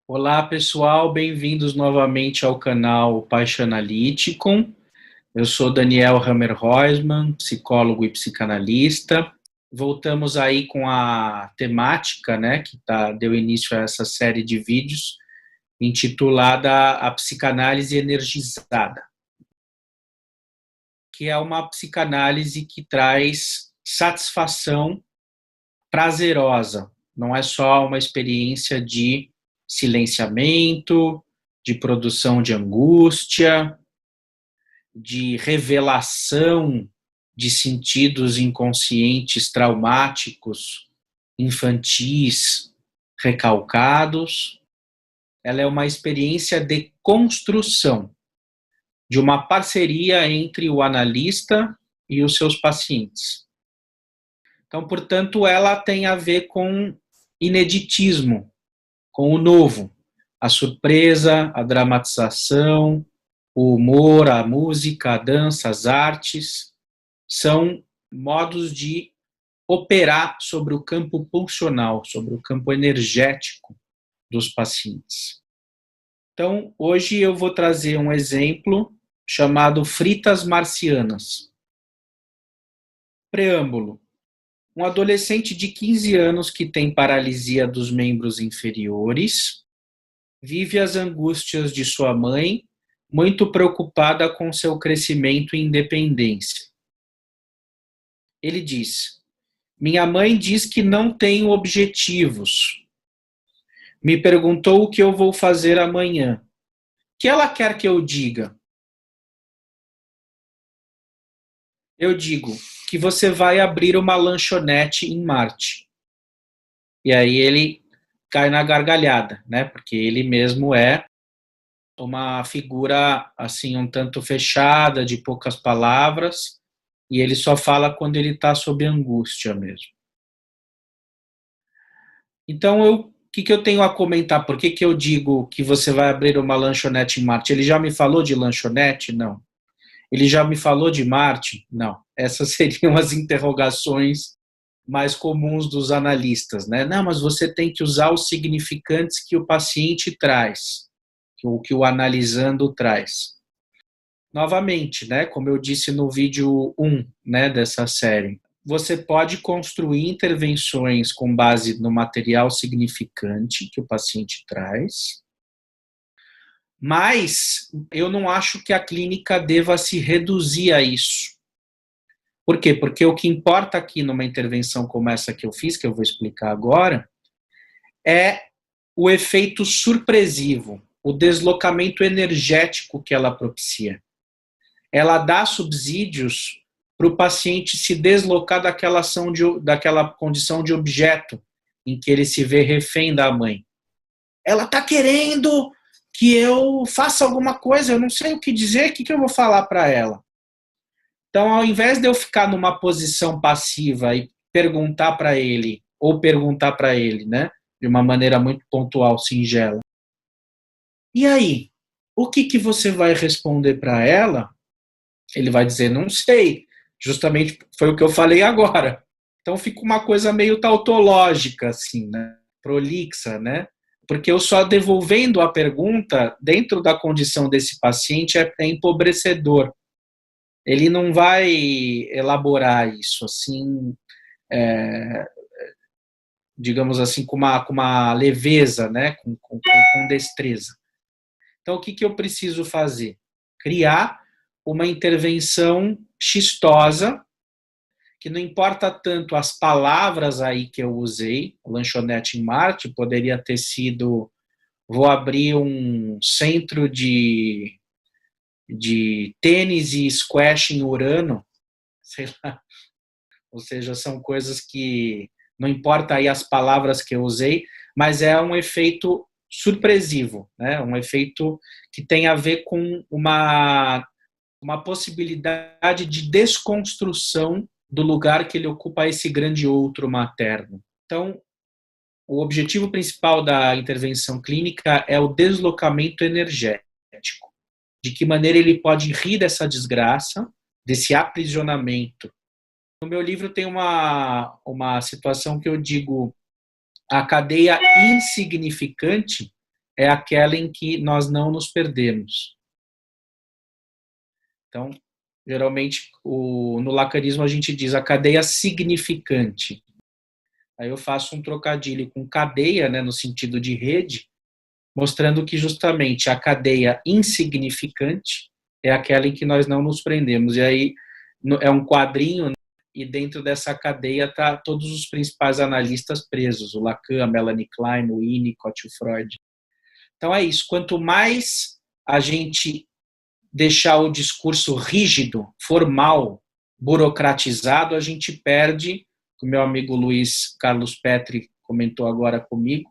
Olá, pessoal, bem-vindos novamente ao canal Paixanalyticum. Eu sou Daniel Hammer-Huisman, psicólogo e psicanalista. Voltamos aí com a temática, né, deu início a essa série de vídeos intitulada A Psicanálise Energizada, que é uma psicanálise que traz satisfação prazerosa, não é só uma experiência de silenciamento, de produção de angústia, de revelação de sentidos inconscientes traumáticos, infantis, recalcados. Ela é uma experiência de construção, de uma parceria entre o analista e os seus pacientes. Então, portanto, ela tem a ver com ineditismo, com o novo, a surpresa, a dramatização, o humor, a música, a dança, as artes, são modos de operar sobre o campo pulsional, sobre o campo energético dos pacientes. Então, hoje eu vou trazer um exemplo chamado fritas marcianas. Preâmbulo. Um adolescente de 15 anos que tem paralisia dos membros inferiores vive as angústias de sua mãe, muito preocupada com seu crescimento e independência. Ele diz: minha mãe diz que não tenho objetivos. Me perguntou o que eu vou fazer amanhã. O que ela quer que eu diga? Eu digo que você vai abrir uma lanchonete em Marte. E aí ele cai na gargalhada, né? Porque ele mesmo é uma figura assim um tanto fechada, de poucas palavras, e ele só fala quando ele está sob angústia mesmo. Então, o que eu tenho a comentar? Por que eu digo que você vai abrir uma lanchonete em Marte? Ele já me falou de lanchonete? Não. Ele já me falou de Marte? Não. Essas seriam as interrogações mais comuns dos analistas, né? Não, mas você tem que usar os significantes que o paciente traz, que o analisando traz. Novamente, né, como eu disse no vídeo 1, né, dessa série, você pode construir intervenções com base no material significante que o paciente traz, mas eu não acho que a clínica deva se reduzir a isso. Por quê? Porque o que importa aqui numa intervenção como essa que eu fiz, que eu vou explicar agora, é o efeito surpresivo, o deslocamento energético que ela propicia. Ela dá subsídios para o paciente se deslocar daquela condição de objeto em que ele se vê refém da mãe. Ela está querendo que eu faça alguma coisa, eu não sei o que dizer, o que eu vou falar para ela? Então, ao invés de eu ficar numa posição passiva e perguntar para ele, né, de uma maneira muito pontual, singela, e aí, o que você vai responder para ela? Ele vai dizer, não sei. Justamente foi o que eu falei agora. Então fica uma coisa meio tautológica, assim, né? Prolixa, né? Porque eu só devolvendo a pergunta, dentro da condição desse paciente, é empobrecedor. Ele não vai elaborar isso, assim, é, digamos assim, com uma leveza, né? Com destreza. Então, o que eu preciso fazer? Criar uma intervenção xistosa, que não importa tanto as palavras aí que eu usei, lanchonete em Marte, poderia ter sido, vou abrir um centro de tênis e squash em Urano, sei lá, ou seja, são coisas que não importa aí as palavras que eu usei, mas é um efeito surpresivo, né? Um efeito que tem a ver com uma possibilidade de desconstrução do lugar que ele ocupa esse grande outro materno. Então, o objetivo principal da intervenção clínica é o deslocamento energético. De que maneira ele pode rir dessa desgraça, desse aprisionamento. No meu livro tem uma situação que eu digo a cadeia insignificante é aquela em que nós não nos perdemos. Então, geralmente, no lacanismo a gente diz a cadeia significante. Aí eu faço um trocadilho com cadeia, né, no sentido de rede, mostrando que justamente a cadeia insignificante é aquela em que nós não nos prendemos. E aí é um quadrinho, né, e dentro dessa cadeia tá todos os principais analistas presos, o Lacan, a Melanie Klein, o Winnicott, o Freud. Então é isso, quanto mais a gente deixar o discurso rígido, formal, burocratizado, a gente perde, o meu amigo Luiz Carlos Petri comentou agora comigo,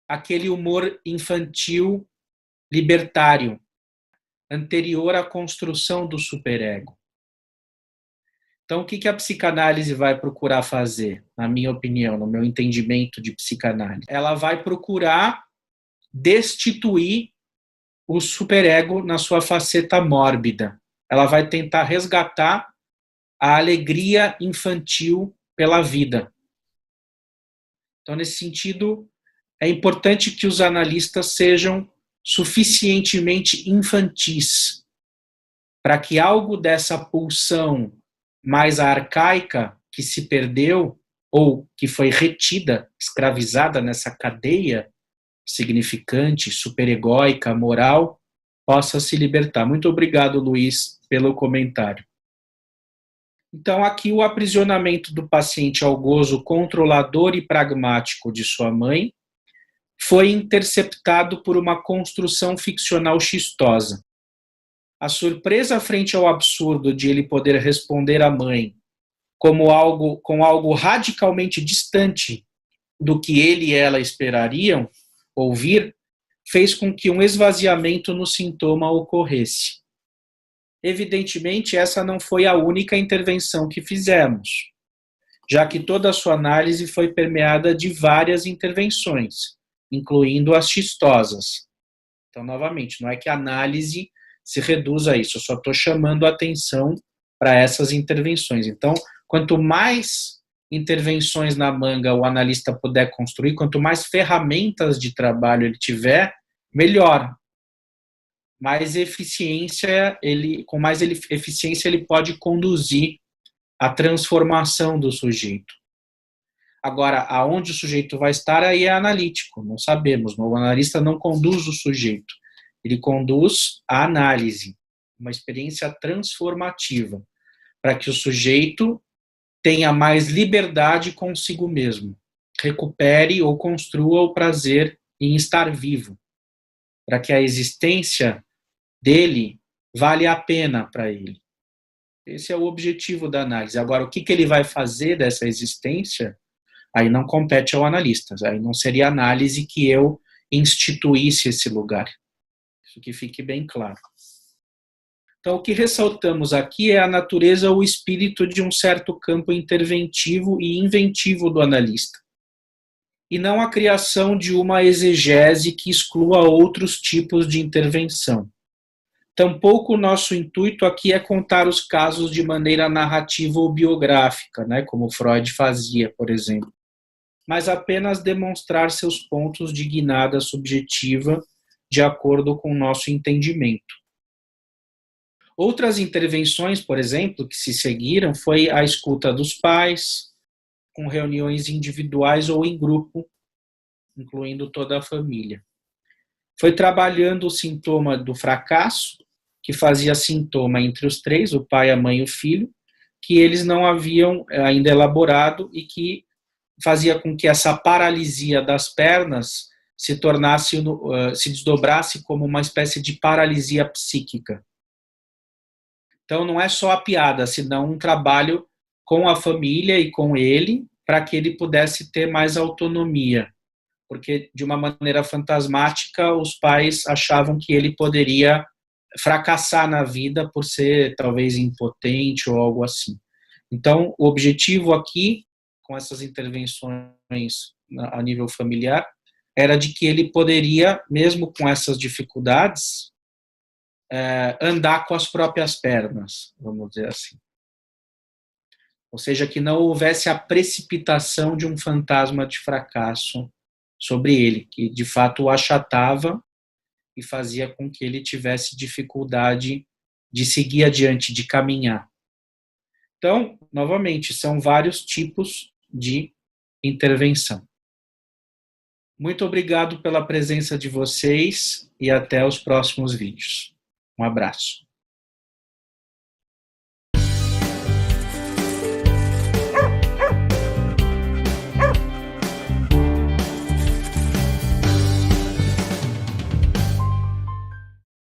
aquele humor infantil libertário, anterior à construção do superego. Então, o que a psicanálise vai procurar fazer, na minha opinião, no meu entendimento de psicanálise? Ela vai procurar destituir o superego na sua faceta mórbida. Ela vai tentar resgatar a alegria infantil pela vida. Então, nesse sentido, é importante que os analistas sejam suficientemente infantis para que algo dessa pulsão mais arcaica que se perdeu ou que foi retida, escravizada nessa cadeia significante, superegóica, moral, possa se libertar. Muito obrigado, Luiz, pelo comentário. Então, aqui o aprisionamento do paciente ao gozo controlador e pragmático de sua mãe foi interceptado por uma construção ficcional xistosa. A surpresa frente ao absurdo de ele poder responder à mãe com algo radicalmente distante do que ele e ela esperariam ouvir, fez com que um esvaziamento no sintoma ocorresse. Evidentemente, essa não foi a única intervenção que fizemos, já que toda a sua análise foi permeada de várias intervenções, incluindo as xistosas. Então, novamente, não é que a análise se reduza a isso, eu só estou chamando a atenção para essas intervenções. Então, quanto mais intervenções na manga o analista puder construir, quanto mais ferramentas de trabalho ele tiver, melhor. Com mais eficiência ele pode conduzir a transformação do sujeito. Agora, aonde o sujeito vai estar aí é analítico, não sabemos. O analista não conduz o sujeito, ele conduz a análise, uma experiência transformativa, para que o sujeito tenha mais liberdade consigo mesmo, recupere ou construa o prazer em estar vivo, para que a existência dele vale a pena para ele. Esse é o objetivo da análise. Agora, o que ele vai fazer dessa existência, aí não compete ao analista, aí não seria análise que eu instituísse esse lugar. Isso que fique bem claro. Então, o que ressaltamos aqui é a natureza ou espírito de um certo campo interventivo e inventivo do analista, e não a criação de uma exegese que exclua outros tipos de intervenção. Tampouco o nosso intuito aqui é contar os casos de maneira narrativa ou biográfica, né, como Freud fazia, por exemplo, mas apenas demonstrar seus pontos de guinada subjetiva de acordo com o nosso entendimento. Outras intervenções, por exemplo, que se seguiram foi a escuta dos pais, com reuniões individuais ou em grupo, incluindo toda a família. Foi trabalhando o sintoma do fracasso, que fazia sintoma entre os três, o pai, a mãe e o filho, que eles não haviam ainda elaborado e que fazia com que essa paralisia das pernas se desdobrasse como uma espécie de paralisia psíquica. Então, não é só a piada, senão um trabalho com a família e com ele, para que ele pudesse ter mais autonomia. Porque, de uma maneira fantasmática, os pais achavam que ele poderia fracassar na vida por ser, talvez, impotente ou algo assim. Então, o objetivo aqui, com essas intervenções a nível familiar, era de que ele poderia, mesmo com essas dificuldades, andar com as próprias pernas, vamos dizer assim. Ou seja, que não houvesse a precipitação de um fantasma de fracasso sobre ele, que de fato o achatava e fazia com que ele tivesse dificuldade de seguir adiante, de caminhar. Então, novamente, são vários tipos de intervenção. Muito obrigado pela presença de vocês e até os próximos vídeos. Um abraço.